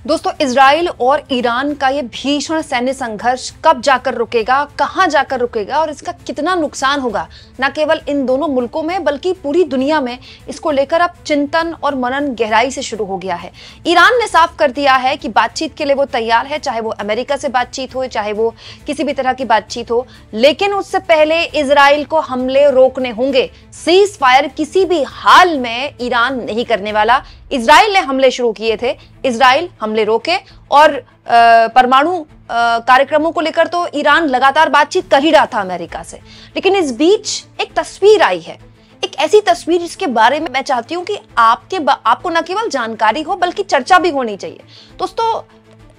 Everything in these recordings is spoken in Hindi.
दोस्तों, इजराइल और ईरान का ये भीषण सैन्य संघर्ष कब जाकर रुकेगा, कहां जाकर रुकेगा और इसका कितना नुकसान होगा, न केवल इन दोनों मुल्कों में बल्कि पूरी दुनिया में, इसको लेकर अब चिंतन और मनन गहराई से शुरू हो गया है। ईरान ने साफ कर दिया है कि बातचीत के लिए वो तैयार है, चाहे वो अमेरिका से बातचीत हो, चाहे वो किसी भी तरह की बातचीत हो, लेकिन उससे पहले इजराइल को हमले रोकने होंगे। सीज फायर किसी भी हाल में ईरान नहीं करने वाला। इजराइल ने हमले शुरू किए थे, इजराइल हमले रोके और परमाणु कार्यक्रमों को लेकर तो ईरान लगातार बातचीत कर ही रहा था अमेरिका से। लेकिन इस बीच एक तस्वीर आई है, एक ऐसी तस्वीर जिसके बारे में मैं चाहती हूं कि आपको न केवल जानकारी हो बल्कि चर्चा भी होनी चाहिए। दोस्तों,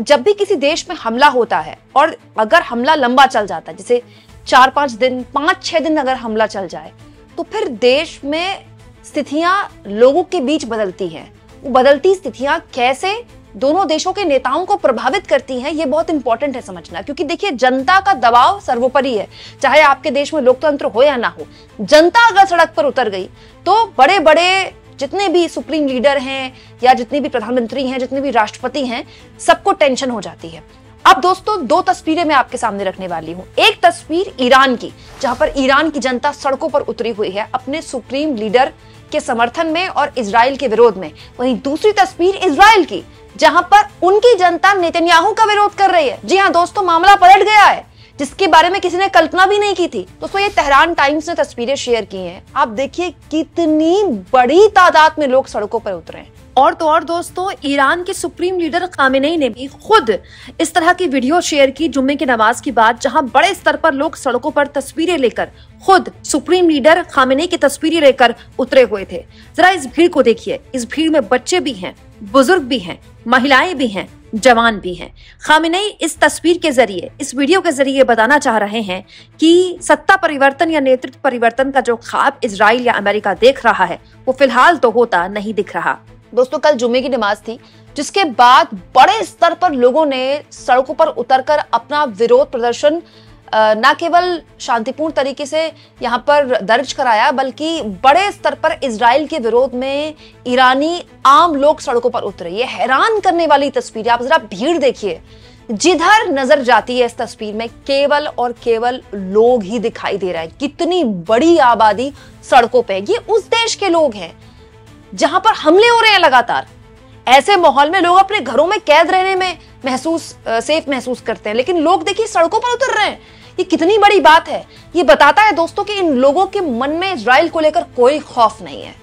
जब भी किसी देश में हमला होता है और अगर हमला लंबा चल जाता है, जैसे 4-5 दिन, 5-6 दिन अगर हमला चल जाए, तो फिर देश में स्थितियां लोगों के बीच बदलती हैं। वो बदलती स्थितियां कैसे दोनों देशों के नेताओं को प्रभावित करती हैं, ये बहुत इंपॉर्टेंट है समझना। क्योंकि देखिए, जनता का दबाव सर्वोपरि है, चाहे आपके देश में लोकतंत्र हो या ना हो। जनता अगर सड़क पर उतर गई तो बड़े बड़े जितने भी सुप्रीम लीडर हैं या जितने भी प्रधानमंत्री हैं, जितने भी राष्ट्रपति हैं, सबको टेंशन हो जाती है। अब दोस्तों, 2 तस्वीरें मैं आपके सामने रखने वाली हूं। एक तस्वीर ईरान की, जहां पर ईरान की जनता सड़कों पर उतरी हुई है अपने सुप्रीम लीडर के समर्थन में और इजराइल के विरोध में। वहीं दूसरी तस्वीर इजराइल की, जहां पर उनकी जनता नेतन्याहू का विरोध कर रही है। जी हां दोस्तों, मामला पलट गया है, जिसके बारे में किसी ने कल्पना भी नहीं की थी। दोस्तों, ये तेहरान टाइम्स ने तस्वीरें शेयर की हैं। आप देखिए कितनी बड़ी तादाद में लोग सड़कों पर उतरे हैं। और तो और दोस्तों, ईरान के सुप्रीम लीडर खामेनेई ने भी खुद इस तरह की वीडियो शेयर की जुम्मे की नमाज की बाद, जहां बड़े स्तर पर लोग सड़कों पर तस्वीरें लेकर, खुद सुप्रीम लीडर खामेनेई की तस्वीरें लेकर उतरे हुए थे। जरा इस भीड़ को देखिए। इस भीड़ में बच्चे भी हैं, बुजुर्ग भी हैं, महिलाएं भी हैं, जवान भी हैं। खामेनेई इस तस्वीर के जरिए, इस वीडियो के जरिए बताना चाह रहे हैं कि सत्ता परिवर्तन या नेतृत्व परिवर्तन का जो ख्वाब इजराइल या अमेरिका देख रहा है, वो फिलहाल तो होता नहीं दिख रहा। दोस्तों, कल जुम्मे की नमाज थी, जिसके बाद बड़े स्तर पर लोगों ने सड़कों पर उतरकर अपना विरोध प्रदर्शन न केवल शांतिपूर्ण तरीके से यहां पर दर्ज कराया, बल्कि बड़े स्तर पर इजराइल के विरोध में ईरानी आम लोग सड़कों पर उतरे। ये हैरान करने वाली तस्वीर है। आप जरा भीड़ देखिए, जिधर नजर जाती है इस तस्वीर में केवल और केवल लोग ही दिखाई दे रहा है। कितनी बड़ी आबादी सड़कों पे। ये उस देश के लोग हैं जहां पर हमले हो रहे हैं लगातार। ऐसे माहौल में लोग अपने घरों में कैद रहने में सेफ महसूस करते हैं, लेकिन लोग देखिए सड़कों पर उतर रहे हैं। ये कितनी बड़ी बात है। ये बताता है दोस्तों कि इन लोगों के मन में इजराइल को लेकर कोई खौफ नहीं है।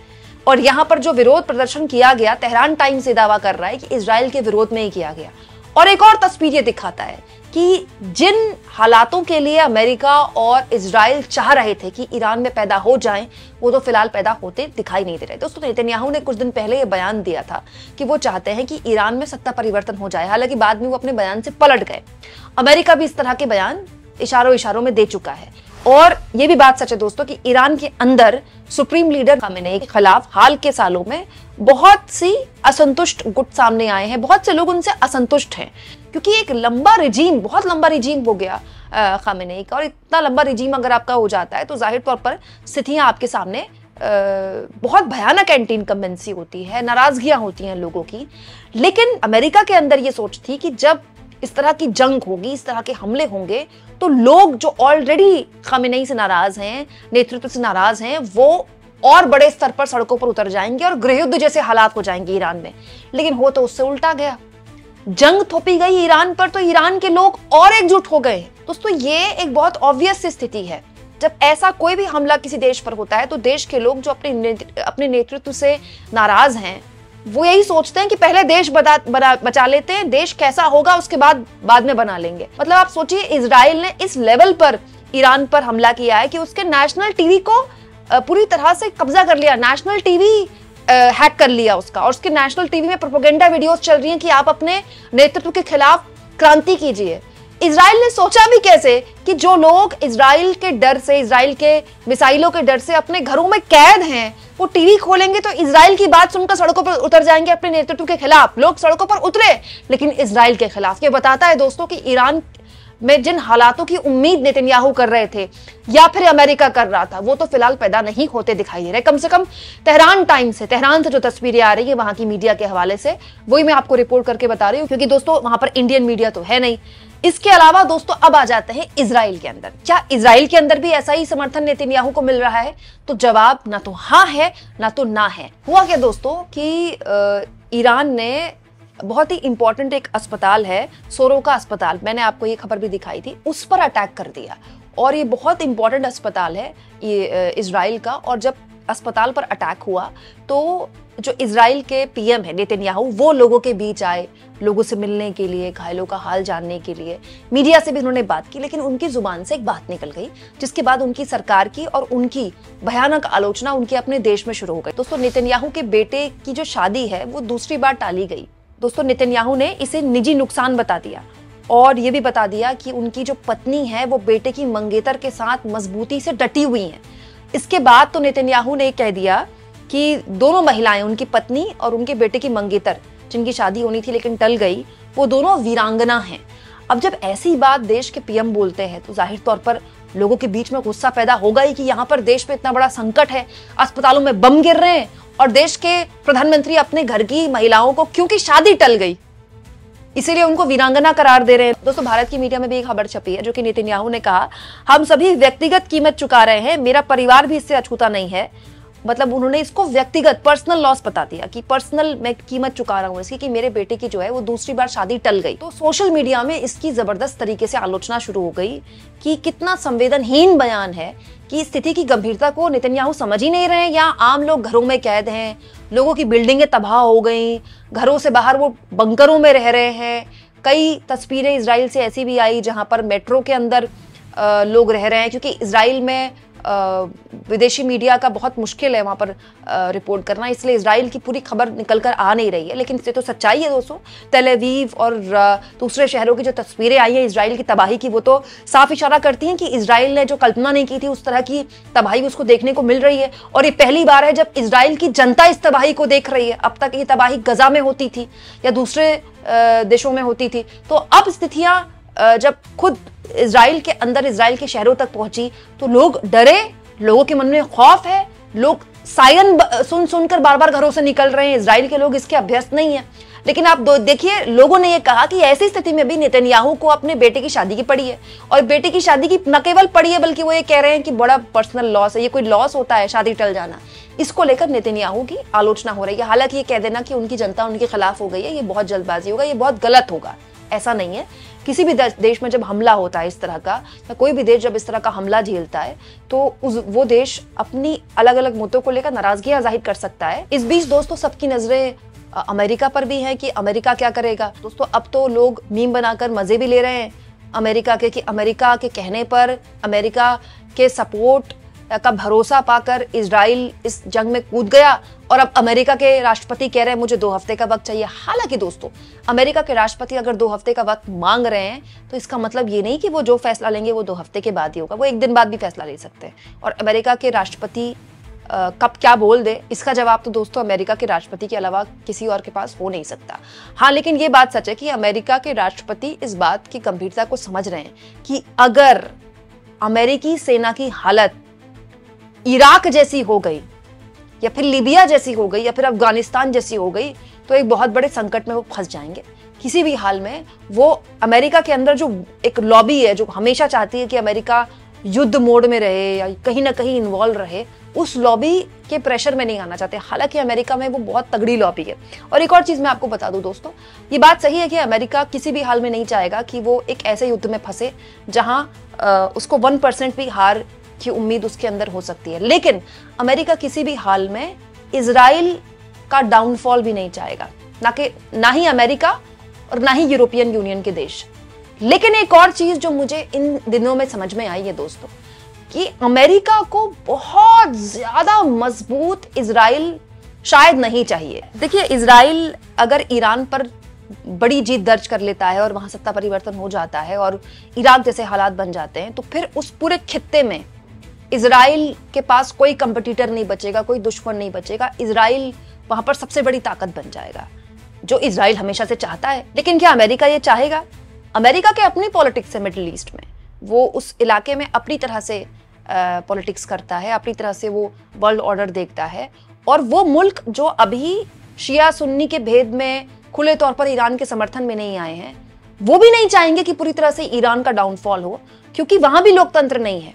और यहां पर जो विरोध प्रदर्शन किया गया, तेहरान टाइम्स से दावा कर रहा है कि इजराइल के विरोध में ही किया गया। और एक और तस्वीर ये दिखाता है कि जिन हालातों के लिए अमेरिका और इजराइल चाह रहे थे कि ईरान में पैदा हो जाएं, वो तो फिलहाल पैदा होते दिखाई नहीं दे रहे। दोस्तों, नेतन्याहू ने कुछ दिन पहले ये बयान दिया था कि वो चाहते हैं कि ईरान में सत्ता परिवर्तन हो जाए। हालांकि बाद में वो अपने बयान से पलट गए। अमेरिका भी इस तरह के बयान इशारों में दे चुका है। और ये भी बात सच है दोस्तों कि ईरान के अंदर सुप्रीम लीडर खामेनेई के खिलाफ हाल के सालों में बहुत सी असंतुष्ट गुट सामने आए हैं। बहुत से लोग उनसे असंतुष्ट हैं, क्योंकि एक बहुत लंबा रिजीम हो गया खामेनेई का। और इतना लंबा रिजीम अगर आपका हो जाता है तो जाहिर तौर पर स्थितियां आपके सामने बहुत भयानक एंटी इनकम्बेंसी होती है, नाराजगियां होती हैं लोगों की। लेकिन अमेरिका के अंदर ये सोच थी कि जब इस तरह की जंग होगी, इस तरह के हमले होंगे, तो लोग जो ऑलरेडी खामेनेई से नाराज हैं, नेतृत्व से नाराज हैं, वो और बड़े स्तर पर सड़कों पर उतर जाएंगे और गृहयुद्ध जैसे हालात हो जाएंगे ईरान में। लेकिन हो तो उससे उल्टा गया। जंग थोपी गई ईरान पर तो ईरान के लोग और एकजुट हो गए। दोस्तों, ये एक बहुत ऑब्वियस स्थिति है। जब ऐसा कोई भी हमला किसी देश पर होता है तो देश के लोग जो अपने नेतृत्व से नाराज हैं, वो यही सोचते हैं कि पहले देश बचा लेते हैं, देश कैसा होगा उसके बाद में बना लेंगे। मतलब आप सोचिए, इजराइल ने इस लेवल पर ईरान पर हमला किया है कि उसके नेशनल टीवी को पूरी तरह से कब्जा कर लिया। नेशनल टीवी हैक कर लिया उसका, और उसके नेशनल टीवी में प्रोपेगेंडा वीडियोस चल रही हैं कि आप अपने नेतृत्व के खिलाफ क्रांति कीजिए। इजराइल ने सोचा भी कैसे कि जो लोग इजराइल के डर से, इजराइल के मिसाइलों के डर से अपने घरों में कैद हैं, वो टीवी खोलेंगे तो इजराइल की बात सुनकर सड़कों पर उतर जाएंगे अपने नेतृत्व के खिलाफ। लोग सड़कों पर उतरे, लेकिन इजराइल के खिलाफ। ये बताता है दोस्तों कि ईरान में जिन हालातों की उम्मीद नेतन्याहू कर रहे थे या फिर अमेरिका कर रहा था, वो तो फिलहाल पैदा नहीं होते दिखाई दे रहे। कम से कम तेहरान से जो तस्वीरें आ रही है वहां की मीडिया के हवाले से, वही मैं आपको रिपोर्ट करके बता रही हूँ, क्योंकि दोस्तों वहां पर इंडियन मीडिया तो है नहीं। इसके अलावा दोस्तों अब आ जाते हैं इजराइल के अंदर। क्या इजराइल के अंदर भी ऐसा ही समर्थन नेतन्याहू को मिल रहा है? तो जवाब ना तो हाँ है ना तो ना है। हुआ क्या दोस्तों कि ईरान ने बहुत ही इंपॉर्टेंट एक अस्पताल है, सोरोका अस्पताल, मैंने आपको ये खबर भी दिखाई थी, उस पर अटैक कर दिया। और ये बहुत इंपॉर्टेंट अस्पताल है ये इजराइल का। और जब अस्पताल पर अटैक हुआ तो जो इजराइल के पीएम है नेतन्याहू, वो लोगों के बीच आए, लोगों से मिलने के लिए, घायलों का हाल जानने के लिए, मीडिया से भी उन्होंने बात की। लेकिन उनकी जुबान से एक बात निकल गई, जिसके बाद उनकी सरकार की और उनकी भयानक आलोचना उनके अपने देश में शुरू हो गई। दोस्तों नेतन्याहू के बेटे की जो शादी है वो दूसरी बार टाली गई। दोस्तों नेतन्याहू ने इसे निजी नुकसान बता दिया और ये भी बता दिया कि उनकी जो पत्नी है वो बेटे की मंगेतर के साथ मजबूती से डटी हुई हैं। इसके बाद तो नेतन्याहू ने कह दिया कि दोनों महिलाएं, उनकी पत्नी और उनके बेटे की मंगेतर, जिनकी शादी होनी थी लेकिन टल गई, वो दोनों वीरांगना हैं। अब जब ऐसी बात देश के पीएम बोलते हैं तो जाहिर तौर पर लोगों के बीच में गुस्सा पैदा होगा ही कि यहाँ पर देश में इतना बड़ा संकट है, अस्पतालों में बम गिर रहे हैं और देश के प्रधानमंत्री अपने घर की महिलाओं को, क्योंकि शादी टल गई, इसीलिए उनको वीरांगना करार दे रहे हैं। दोस्तों भारत की मीडिया में भी एक खबर छपी है जो कि नेतन्याहू ने कहा, हम सभी व्यक्तिगत कीमत चुका रहे हैं, मेरा परिवार भी इससे अछूता नहीं है। मतलब उन्होंने इसको व्यक्तिगत पर्सनल लॉस बता दिया कि पर्सनल मैं कीमत चुका रहा हूं इसकी, कि मेरे बेटे की जो है वो दूसरी बार शादी टल गई। तो सोशल मीडिया में इसकी जबरदस्त तरीके से आलोचना शुरू हो गई कि कितना संवेदनहीन बयान है, कि स्थिति की गंभीरता को नेतन्याहू समझ ही नहीं रहे हैं, या आम लोग घरों में कैद हैं, लोगों की बिल्डिंगें तबाह हो गई, घरों से बाहर वो बंकरों में रह रहे हैं। कई तस्वीरें इजराइल से ऐसी भी आई जहां पर मेट्रो के अंदर लोग रह रहे हैं, क्योंकि इजराइल में विदेशी मीडिया का बहुत मुश्किल है वहां पर रिपोर्ट करना, इसलिए इजराइल की पूरी खबर निकल कर आ नहीं रही है। लेकिन इससे तो सच्चाई है दोस्तों, तेल अवीव और दूसरे शहरों की जो तस्वीरें आई हैं इजराइल की तबाही की, वो तो साफ इशारा करती हैं कि इजराइल ने जो कल्पना नहीं की थी उस तरह की तबाही उसको देखने को मिल रही है। और ये पहली बार है जब इजराइल की जनता इस तबाही को देख रही है। अब तक ये तबाही गजा में होती थी या दूसरे देशों में होती थी, तो अब स्थितियां जब खुद इजराइल के अंदर, इजराइल के शहरों तक पहुंची तो लोग डरे, लोगों के मन में खौफ है, लोग सायरन सुनकर बार बार घरों से निकल रहे हैं। इजराइल के लोग इसके अभ्यस्त नहीं है। लेकिन आप देखिए, लोगों ने यह कहा कि ऐसी स्थिति में भी नेतन्याहू को अपने बेटे की शादी की पड़ी है, और बेटे की शादी की न केवल पड़ी है बल्कि वो ये कह रहे हैं कि बड़ा पर्सनल लॉस है, ये कोई लॉस होता है शादी टल जाना। इसको लेकर नेतन्याहू की आलोचना हो रही है। हालांकि ये कह देना कि उनकी जनता उनके खिलाफ हो गई है, ये बहुत जल्दबाजी होगा, ये बहुत गलत होगा। ऐसा नहीं है। किसी भी देश में जब हमला होता है इस तरह का, या कोई भी देश जब इस तरह का हमला झेलता है, तो वो देश अपनी अलग अलग मुद्दों को लेकर नाराजगियां जाहिर कर सकता है। इस बीच दोस्तों सबकी नजरें अमेरिका पर भी है कि अमेरिका क्या करेगा। दोस्तों अब तो लोग मीम बनाकर मजे भी ले रहे हैं अमेरिका के, कि अमेरिका के कहने पर, अमेरिका के सपोर्ट का भरोसा पाकर इजराइल इस जंग में कूद गया, और अब अमेरिका के राष्ट्रपति कह रहे हैं मुझे 2 हफ्ते का वक्त चाहिए। हालांकि दोस्तों अमेरिका के राष्ट्रपति अगर 2 हफ्ते का वक्त मांग रहे हैं तो इसका मतलब ये नहीं कि वो जो फैसला लेंगे वो 2 हफ्ते के बाद ही होगा, वो 1 दिन बाद भी फैसला ले सकते हैं। और अमेरिका के राष्ट्रपति कब क्या बोल दे, इसका जवाब तो दोस्तों अमेरिका के राष्ट्रपति के अलावा किसी और के पास हो नहीं सकता। हाँ, लेकिन ये बात सच है कि अमेरिका के राष्ट्रपति इस बात की गंभीरता को समझ रहे हैं कि अगर अमेरिकी सेना की हालत इराक जैसी हो गई, या फिर लीबिया जैसी हो गई, या फिर अफगानिस्तान जैसी हो गई, तो एक बहुत बड़े संकट में वो फंस जाएंगे। किसी भी हाल में वो अमेरिका के अंदर जो एक लॉबी है जो हमेशा चाहती है कि अमेरिका युद्ध मोड में रहे या कहीं ना कहीं इन्वॉल्व रहे, उस लॉबी के प्रेशर में नहीं आना चाहते। हालांकि अमेरिका में वो बहुत तगड़ी लॉबी है। और एक और चीज मैं आपको बता दूं दोस्तों, ये बात सही है कि अमेरिका किसी भी हाल में नहीं चाहेगा कि वो एक ऐसे युद्ध में फंसे जहां उसको 1% भी हार की उम्मीद उसके अंदर हो सकती है। लेकिन अमेरिका किसी भी हाल में इजराइल का डाउनफॉल भी नहीं चाहेगा, ना ही अमेरिका और ना ही यूरोपियन यूनियन के देश। लेकिन एक और चीज जो मुझे इन दिनों में समझ में आई है दोस्तों, कि अमेरिका को बहुत ज्यादा मजबूत इजराइल शायद नहीं चाहिए। देखिए, इजराइल अगर ईरान पर बड़ी जीत दर्ज कर लेता है और वहां सत्ता परिवर्तन हो जाता है और इराक जैसे हालात बन जाते हैं, तो फिर उस पूरे खित्ते में इजराइल के पास कोई कंपटीटर नहीं बचेगा, कोई दुश्मन नहीं बचेगा। इजराइल वहां पर सबसे बड़ी ताकत बन जाएगा, जो इजराइल हमेशा से चाहता है। लेकिन क्या अमेरिका ये चाहेगा? अमेरिका के अपनी पॉलिटिक्स है मिडिल ईस्ट में, वो उस इलाके में अपनी तरह से पॉलिटिक्स करता है, अपनी तरह से वो वर्ल्ड ऑर्डर देखता है। और वो मुल्क जो अभी शिया सुन्नी के भेद में खुले तौर पर ईरान के समर्थन में नहीं आए हैं, वो भी नहीं चाहेंगे कि पूरी तरह से ईरान का डाउनफॉल हो, क्योंकि वहां भी लोकतंत्र नहीं है।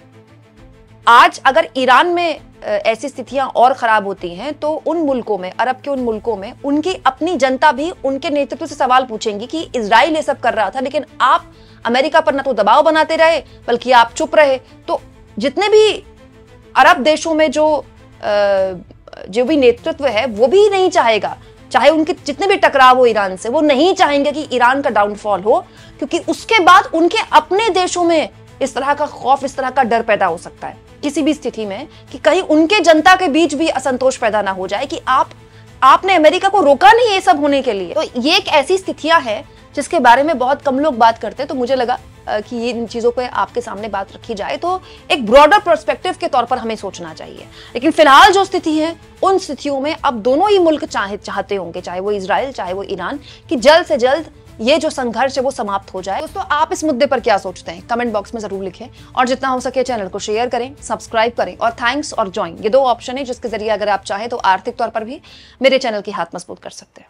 आज अगर ईरान में ऐसी स्थितियां और खराब होती हैं तो उन मुल्कों में, अरब के उन मुल्कों में, उनकी अपनी जनता भी उनके नेतृत्व से सवाल पूछेंगी कि इजराइल ये सब कर रहा था लेकिन आप अमेरिका पर ना तो दबाव बनाते रहे बल्कि आप चुप रहे। तो जितने भी अरब देशों में जो भी नेतृत्व है वो भी नहीं चाहेगा, चाहे उनके जितने भी टकराव हो ईरान से, वो नहीं चाहेंगे कि ईरान का डाउनफॉल हो, क्योंकि उसके बाद उनके अपने देशों में इस तरह का खौफ, इस तरह का डर पैदा हो सकता है किसी भी स्थिति में कि कहीं उनके जनता के बीच भी असंतोष पैदा ना हो जाए कि आपने अमेरिका को रोका नहीं ये सब होने के लिए। तो ये एक ऐसी स्थितियां हैं जिसके बारे में बहुत कम लोग बात करते हैं, तो मुझे लगा कि ये इन चीजों पे आपके सामने बात रखी जाए तो एक ब्रॉडर पर्सपेक्टिव के तौर पर हमें सोचना चाहिए। लेकिन फिलहाल जो स्थिति है, उन स्थितियों में अब दोनों ही मुल्क चाहते होंगे, चाहे वो इजराइल चाहे वो ईरान, कि जल्द से जल्द ये जो संघर्ष है वो समाप्त हो जाए। दोस्तों, आप इस मुद्दे पर क्या सोचते हैं कमेंट बॉक्स में जरूर लिखें, और जितना हो सके चैनल को शेयर करें, सब्सक्राइब करें, और थैंक्स और ज्वाइन, ये 2 ऑप्शन है जिसके जरिए अगर आप चाहें तो आर्थिक तौर पर भी मेरे चैनल की हाथ मजबूत कर सकते हैं।